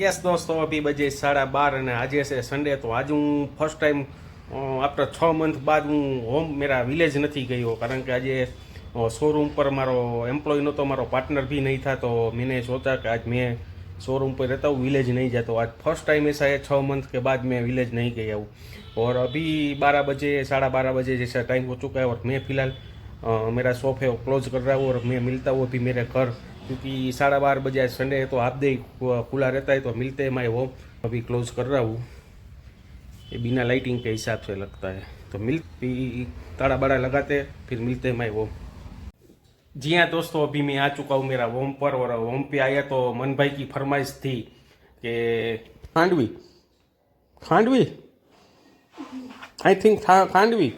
Yes દોસ્તો, અભી બજે 12:30 અને આજે છે સન્ડે. તો આજે હું ફર્સ્ટ ટાઈમ આફ્ટર 6 મંથ બાદ હું હોમ મેરા વિલેજ નથી ગયો, કારણ કે આજે શોરૂમ પર મારો એમ્પ્લોય નહોતો, મારો પાर्टनर भी नहीं था. तो मैंने सोचा कि आज मैं शोरूम पर रहता हूँ, विलेज नहीं जाता हूँ. आज फर्स्ट टाइम ऐसा है 6 मंथ के बाद मैं विलेज नहीं गया हूँ. और अभी 12 बजे 12:30 बजे जैसा टाइम हो चुका है और मैं फ़िलहाल मेरा शॉप है वो क्लोज कर रहा हूँ और मैं मिलता हूँ अभी मेरे घर, क्योंकि 12:30 बजे आज संडे है तो आप दे खुला रहता है. तो मिलते हैं मैं वो अभी क्लोज कर रहा हूँ. ये बिना लाइटिंग के हिसाब से लगता है. तो मिलती ताड़ा बाड़ा लगाते फिर मिलते हैं मैं वो. जी हाँ दोस्तों, अभी मैं आ चुका हूँ मेरा होम पर. और होम पे आया तो मन भाई की फरमाइश थी कि khandvi khandvi I think khandvi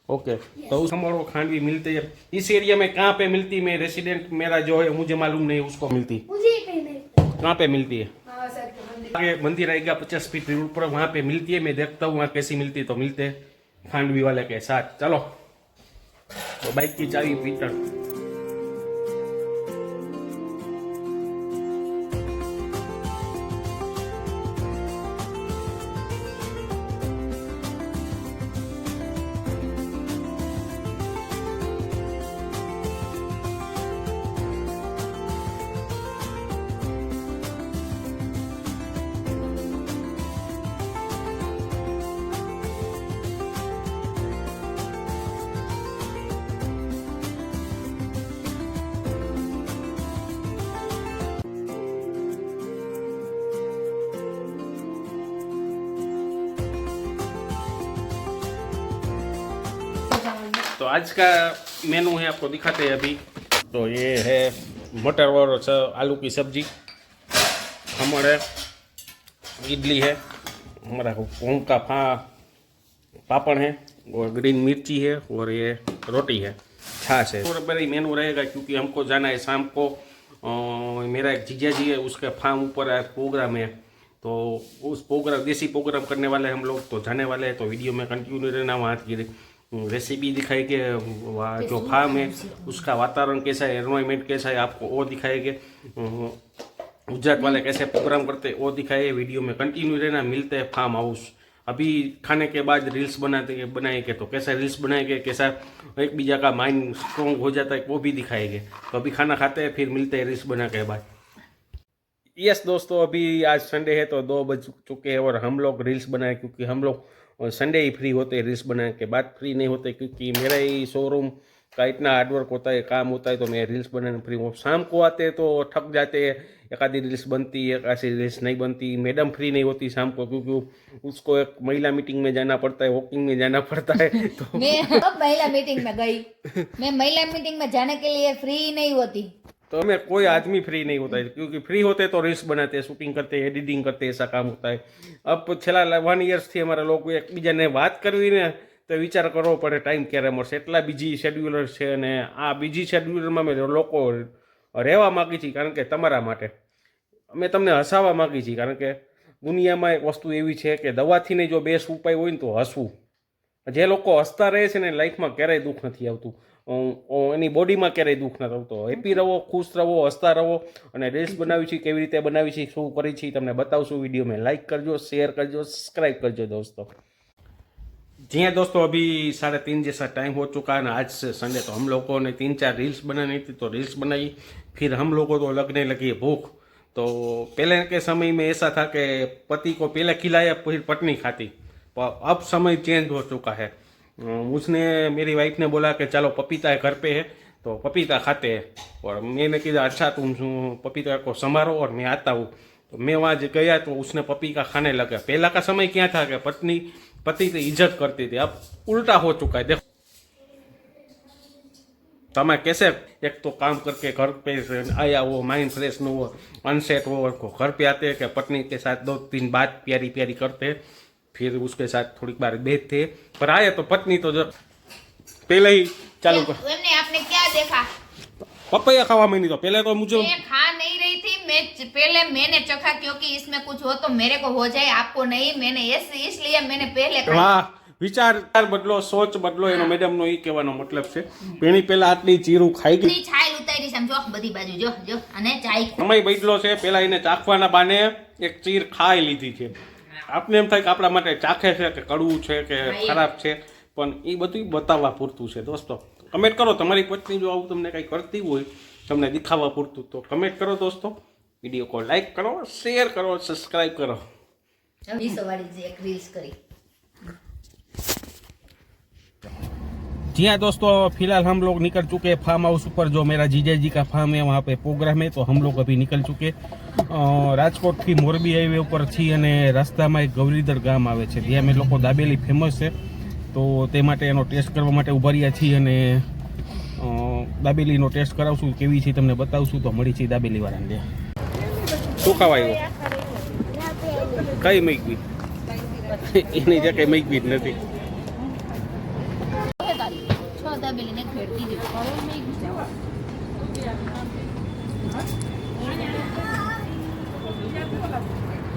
okay. तो उस हमारो खांडवी मिलते हैं इस एरिया में. कहाँ पे मिलती, मैं रेसिडेंट मेरा जो है मुझे मालूम नहीं उसको मिलती. कहाँ पे मिलती है? आगे मंदिर आएगा 50 फीट रोड पर, वहाँ पे मिलती है. मैं देखता हूँ वहाँ कैसी मिलती है. तो मिलते हैं खांडवी वाले के साथ. चलो, तो बाइक की चाबी पीटर. तो आज का मेनू है आपको दिखाते हैं अभी. तो ये है मटर और आलू की सब्जी, खमण है, इडली है, हमारा ओम का पापड़ है और ग्रीन मिर्ची है और ये रोटी है, छाछ है. और बड़ी मेनू रहेगा क्योंकि हमको जाना है शाम को. मेरा एक जीजा जी है उसके फार्म ऊपर आज प्रोग्राम है. तो उस प्रोग्राम देसी प्रोग्राम करने वाले हम लोग, तो जाने वाले हैं. तो वीडियो में कंटिन्यू रहना. वहाँ की रेसिपी दिखाएंगे, वहाँ जो फार्म है उसका वातावरण कैसा है, एनवायरमेंट कैसा है आपको वो दिखाएंगे. गुजरात वाले कैसे प्रोग्राम करते हैं वो दिखाए. वीडियो में कंटिन्यू रहना. मिलते हैं फार्म हाउस. अभी खाने के बाद रील्स बनाएंगे. तो कैसा रील्स बनाएंगे, कैसा एक बीजा का माइंड स्ट्रॉन्ग हो जाता है वो भी दिखाएंगे. तो अभी खाना खाते हैं फिर मिलते हैं रील्स बना के बाद. यस दोस्तों, अभी आज संडे है तो 2 बज चुके हैं और हम लोग रील्स बनाए, क्योंकि हम लोग संडे ही फ्री होते हैं. रील्स बनाने के बाद फ्री नहीं होते, क्योंकि मेरा ही शोरूम का इतना हार्डवर्क होता है, काम होता है. तो मैं रील्स बनाने फ्री हूँ. शाम को आते हैं तो थक जाते हैं. एक आधी रील्स बनती है, एक आधी रील्स नहीं बनती. मैडम फ्री नहीं होती शाम को, क्योंकि उसको एक महिला मीटिंग में जाना पड़ता है, वॉकिंग में जाना पड़ता है. तो मैं अब महिला मीटिंग में गई. मैं महिला मीटिंग में जाने के लिए फ्री नहीं होती. तो हमें कोई आदमी फ्री नहीं होता है, क्योंकि फ्री होते तो रील्स बनाते हैं, शूटिंग करते हैं, एडिटिंग करते हैं, ऐसा काम होता है. अब છેલ્લા 1 યર્સથી અમારા લોકો એકબીજાને વાત કરવી ને તો વિચાર કરવો પડે ટાઈમ ક્યારે મળશે. એટલા બીજી શેડ્યુલર છે અને આ બીજી શેડ્યુલરમાં અમે લોકો રહેવા માગીએ છીએ, કારણ કે તમારા માટે અમે તમને હસાવવા માગીએ છીએ. કારણ કે દુનિયામાં એક વસ્તુ એવી છે કે દવાથી ને જો બેસ્ટ ઉપાય હોય ને તો હસવું. જે લોકો હસતા રહે છે ને લાઈફમાં ક્યારેય દુઃખ નથી આવતું, એની બોડીમાં ક્યારેય દુઃખ નથી આવતું. હેપી રહો, ખુશ રહો, હસતા રહો. અને રીલ્સ બનાવી છે, કેવી રીતે બનાવી છે, શું કરી છે તમને બતાવશું. वीडियो में लाइक करजो, शेयर करजो, सब्सक्राइब करजो दोस्तों. जी हाँ दोस्तों, अभी 3:30 जैसा टाइम हो चुका है ना. आज से संडे तो हम लोगों ने 3-4 रील्स बनानी थी, तो रील्स बनाई. फिर हम लोगों को लगने लगी भूख. तो पहले के समय में ऐसा था कि पति को पहले खिलाया फिर पत्नी खाती. अब समय चेंज हो चुका है. उसने मेरी वाइफ ने बोला कि चलो पपीता घर पे है तो पपीता खाते हैं. और मैंने कहा अच्छा तुम पपीता को संभालो और मैं आता हूँ. तो मैं वहाँ गया तो उसने पपीता खाने लगा. पहला का समय क्या था कि पति की इज्जत करती थी. अब उल्टा हो चुका है. देखो તમે कैसे एक तो काम करके घर पे आया हो, माइंड फ्रेश न हो, अनसेट हो, और घर पे आते हैं कि पत्नी के साथ 2-3 बात प्यारी प्यारी करते हैं, फिर उसके साथ थोड़ी बार बैठते, पर आए तो पत्नी तो जब पहले ही चालू कर हमने आपने क्या देखा? पपैया खावा मैंने तो पहले तो मुझे मैं खा नहीं रही थी, पहले मैंने चखा क्योंकि इसमें कुछ हो तो मेरे को हो जाए, आपको नहीं। मैंने इसलिए मैंने पहले खाई। वाह વિચાર બદલો, સોચ બદલો, એનો મેડમનો એ કહેવાનો મતલબ છે. પેણી પહેલા આટલી ચીરું ખાઈ ગઈ, બધી છાલ ઉતારી છે, જો બધી બાજુ જો જો, અને ચાય સમય બદલો છે. પેલા એને ચાખવાના બાને એક ચીર ખાઈ લીધી છે. આપને એમ થાય કે આપણા માટે ચાખે છે કે કડવું છે કે ખરાબ છે, પણ એ બધું બતાવવા પૂરતું છે. દોસ્તો કમેન્ટ કરો, તમારી પત્ની જો આવું તમને કંઈ કરતી હોય, તમને દેખાવા પૂરતું, તો કમેન્ટ કરો દોસ્તો. વિડીયો को लाइक करो, शेयर करो, सब्सक्राइब करो. વાળી એક રીલ્સ કરી। जी हाँ दोस्तों, फिलहाल हम लोग निकल चुके हैं फार्म हाउस ऊपर। जो मेरा जीजा जी का फार्म है वहाँ पे प्रोग्राम है, तो हम लोग अभी निकल चुके। રાજકોટ થી મોરબી હાઈવે ઉપર છીએ અને રસ્તામાં એક ગૌરીધર ગામ આવે છે, ત્યાં અમે લોકો દાબેલી ફેમસ છે, તો તે માટે એનો ટેસ્ટ કરવા માટે ઉભા રહ્યા છીએ અને દાબેલીનો ટેસ્ટ કરાવશું, કેવી છે તમને બતાવશું. તો મળી છે દાબેલી વાળાને. શું ખાવા આવ્યો? કઈ મેગવી? એની જગ્યાએ મેગવી જ નથી.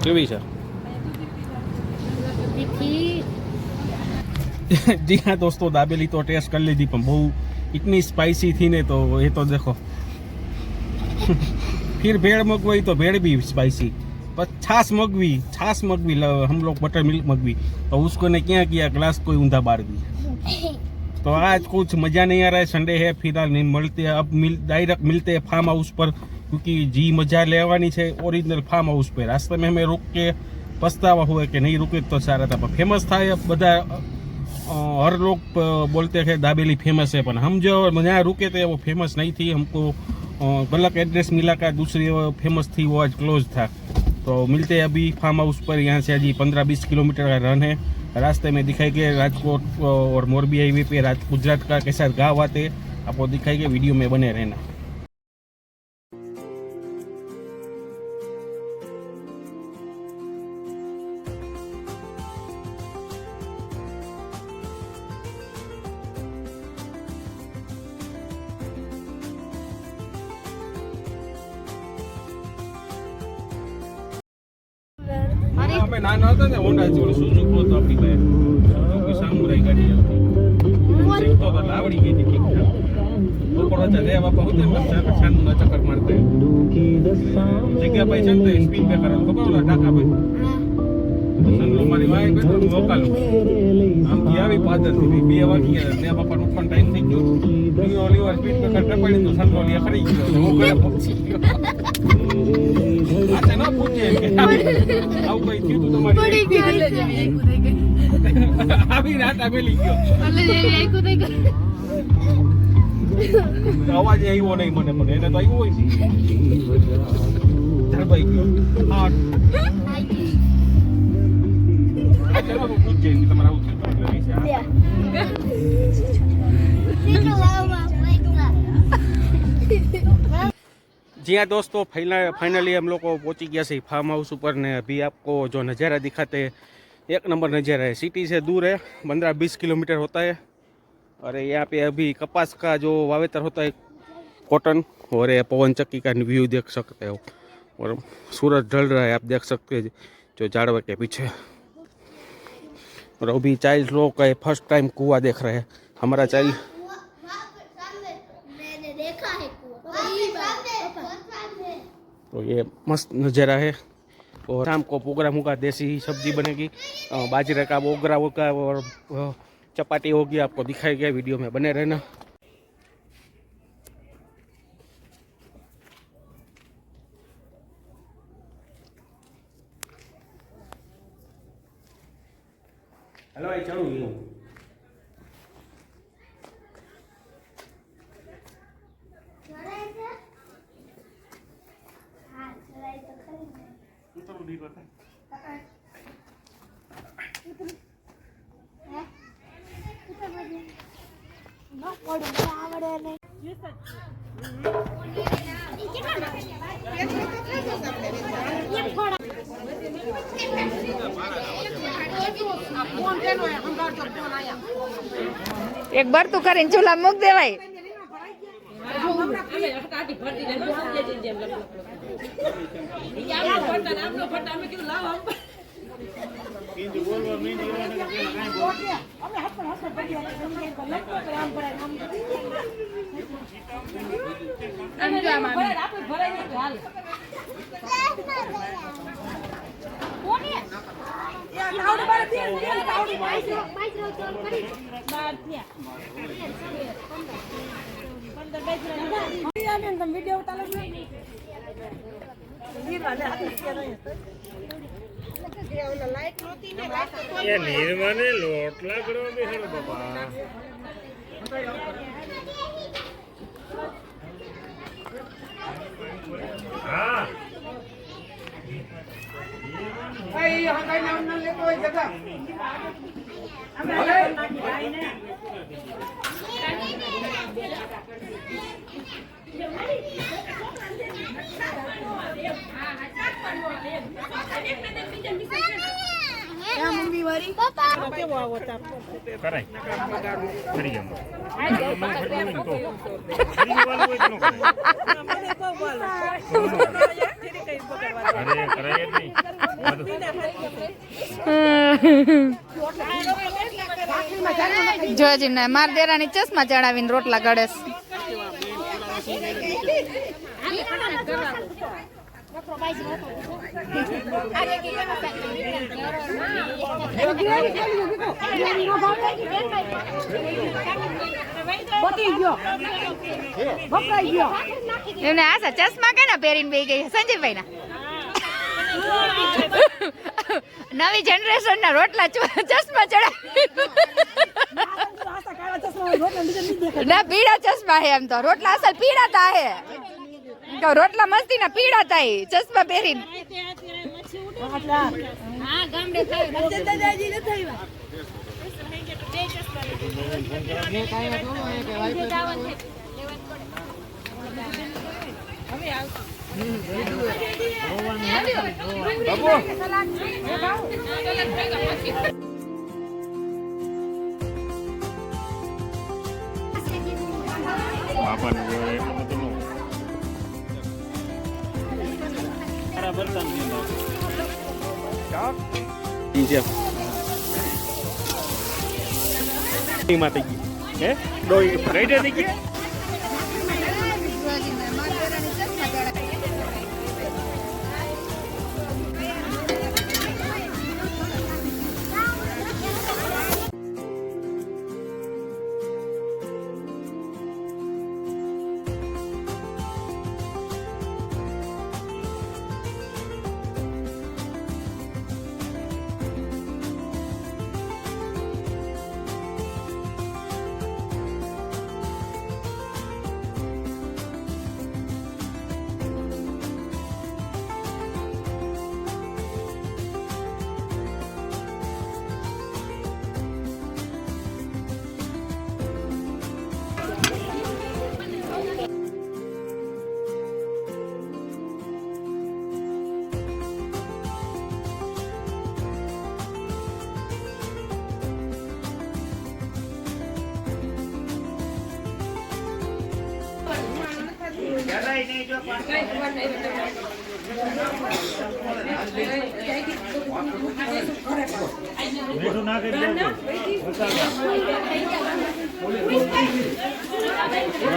કેવી છે? जी हाँ दोस्तों, दाबेली तो टेस्ट कर ली थी, पर बहु इतनी स्पाइसी थी ने, तो ये तो देखो फिर भेड़ मंगवाई तो भेड़ भी स्पाइसी, पर छाछ मंगवी हम लोग बटर मिल्क मंगवी, तो उसको ने क्या किया, ग्लास कोई ऊंधा बार दी। तो आज कुछ मज़ा नहीं आ रहा है, संडे है, फिलहाल नहीं मिलते हैं, अब डायरेक्ट मिलते हैं फार्म हाउस पर, क्योंकि जी मजा लेवानी है ओरिजिनल फार्म हाउस पे। रास्ते में हमें रुक के पछतावा हुआ कि नहीं रुके तो सारा था, पर फेमस था अब बता, हर लोग बोलते हैं दाबेली फेमस है, पर हम जो यहाँ रुके थे वो फेमस नहीं थी, हमको गलत एड्रेस मिला का दूसरी फेमस थी, वो आज क्लोज था। तो मिलते हैं अभी फार्म हाउस पर, यहाँ से अभी 15-20 किलोमीटर का रन है। रास्ते में दिखाएंगे राजकोट और मोरबी हाईवे पे गुजरात का कैसा गाँव आते आपको दिखाएंगे, वीडियो में बने रहना। આપણે નાના હતા ને, હોન્ડા જેવું સુઝુકી હતો આપણી પાસે, સુઝુકી સામુરાઈ ગાડી હતી, તો આવડી ગઈ હતી ઠીક ઠાક. ઉપર હતા રે બાપા હોતે ને છાનનું ચક્કર મારતા જગ્યા ભાઈ છે ને સ્પીડ બ્રેકર ખબર ઓલા ટાકા ભાઈ સંગલો મારી વાય બેઠો લોકાલું આમ આવી પાદરથી 2 વાગ્યા ને બાપાનો પણ ટાઈમ થઈ ગયો, બીજો ઓલી વાર સ્પીડ બ્રેકર કપાડી તો સંગલો લી ખરી ગયો, હું કરે પહોંચી ગયો. ના પૂછે આવું કઈ થયું તમારી આવી રાત આવેલી ગયો, અવાજ આવ્યો નહીં મને, પણ એને તો આવ્યો હોય ધરબાઈ ગયો. હા ચાલો પૂછજે તમારે આવું जी हाँ दोस्तों, फाइनली हम लोग को पहुँची गया से फार्म हाउस ऊपर ने। अभी आपको जो नज़ारा दिखाते हैं, एक नंबर नज़ारा है। सिटी से दूर है, 15-20 किलोमीटर होता है। और यहाँ पे अभी कपास का जो वावेतर होता है, कॉटन, और ये पवन चक्की का व्यू देख सकते हो, और सूरज ढल रहा है, आप देख सकते हैं जो झाड़वा के पीछे। और अभी चाइल्ड लोग का फर्स्ट टाइम कुआं देख रहे हैं। हमारा चाइल्ड तो ये मस्त नज़ारा है। और शाम को प्रोग्राम होगा, देसी सब्जी बनेगी, बाजरे का बोगरा होगा और चपाती होगी, आपको दिखाएगा, वीडियो में बने रहना। हेलो भाई, चलो એક બરતું કરીને ચૂલા મૂક દેવાય. નિર્માને લોટલા કરવા બેસાડો બાપા. હા કરાય કરી જાવ. અરે કરાય જ નહીં. જોજી ને માર દેરાની ચશ્મા ચડાવીને રોટલા ગળે છે. એમને આશા ચશ્મા કેના પહેરીને બેહી ગઈ સંજયભાઈ ના. નવી જનરેશન ના રોટલા ચશ્મા ચડાવી ના પીળા ચશ્મા હે. એમ તો રોટલા અસલ પીળાતા હે. રોટલા મસ્તી ના પીળાતા હે ચશ્મા પહેરીને. બાપાને જોડે એટલું બધું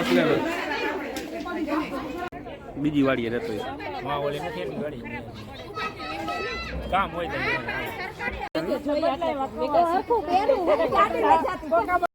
બરાબર બીજી વાડીએ રહેતો કામ હોય તો